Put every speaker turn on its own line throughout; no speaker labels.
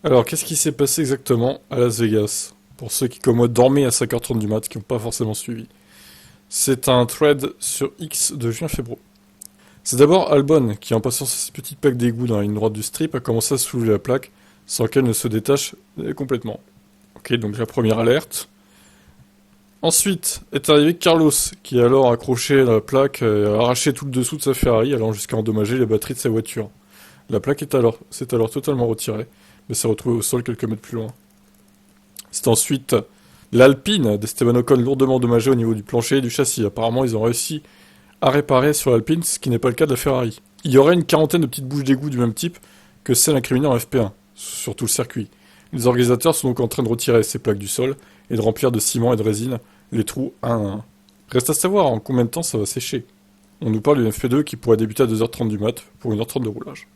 Alors, qu'est-ce qui s'est passé exactement à Las Vegas? Pour ceux qui, comme moi, dormaient à 5h30 du mat, qui n'ont pas forcément suivi. C'est un thread sur X de juin février. C'est d'abord Albon qui, en passant sa petite plaque d'égout dans la ligne droite du strip, a commencé à soulever la plaque sans qu'elle ne se détache complètement. Ok, donc la première alerte. Ensuite est arrivé Carlos, qui a alors accroché la plaque et a arraché tout le dessous de sa Ferrari, allant jusqu'à endommager les batteries de sa voiture. La plaque s'est alors totalement retirée, mais s'est retrouvée au sol quelques mètres plus loin. C'est ensuite l'Alpine d'Esteban Ocon lourdement endommagée au niveau du plancher et du châssis. Apparemment, ils ont réussi à réparer sur l'Alpine, ce qui n'est pas le cas de la Ferrari. Il y aurait une quarantaine de petites bouches d'égout du même type que celles incriminées en FP1, sur tout le circuit. Les organisateurs sont donc en train de retirer ces plaques du sol et de remplir de ciment et de résine les trous un à un. Reste à savoir en combien de temps ça va sécher. On nous parle d'une FP2 qui pourrait débuter à 2h30 du mat pour 1h30 de roulage.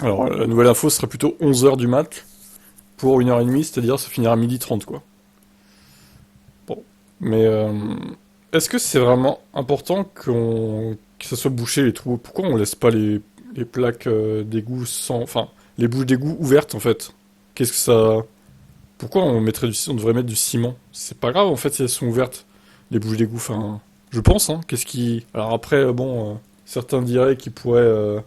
Alors la nouvelle info serait plutôt 11h du mat pour 1h30, c'est-à-dire ça finira à 12h30 quoi. Bon. Mais est-ce que c'est vraiment important que ça soit bouché les trous? Pourquoi on laisse pas les plaques d'égout sans... Enfin, les bouches d'égout ouvertes en fait? Qu'est-ce que ça... Pourquoi on devrait mettre du ciment? C'est pas grave en fait si elles sont ouvertes, les bouches d'égout, enfin... Je pense, hein. Qu'est-ce qui... Alors après, bon... certains diraient qu'ils pourraient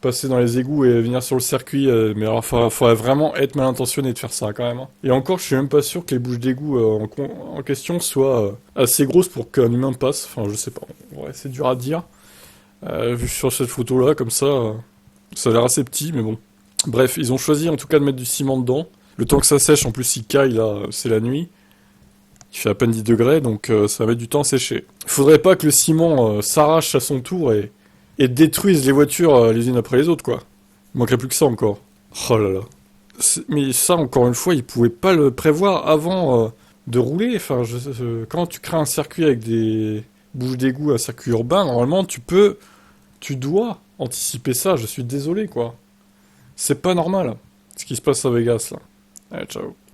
passer dans les égouts et venir sur le circuit, mais alors faudrait vraiment être mal intentionné de faire ça quand même, hein. Et encore, je suis même pas sûr que les bouches d'égout en question soient assez grosses pour qu'un humain passe. Enfin, je sais pas. Ouais, c'est dur à dire. Vu sur cette photo-là, comme ça a l'air assez petit, mais bon. Bref, ils ont choisi en tout cas de mettre du ciment dedans. Le temps que ça sèche, en plus il caille là, c'est la nuit. Il fait à peine 10 degrés, donc ça va mettre du temps à sécher. Faudrait pas que le ciment s'arrache à son tour et détruise les voitures les unes après les autres, quoi. Il manquerait plus que ça encore. Oh là là. Mais ça, encore une fois, ils pouvaient pas le prévoir avant de rouler. Enfin, quand tu crées un circuit avec des bouches d'égout, un circuit urbain, normalement, tu dois anticiper ça. Je suis désolé, quoi. C'est pas normal ce qui se passe à Vegas, là. Allez, ciao.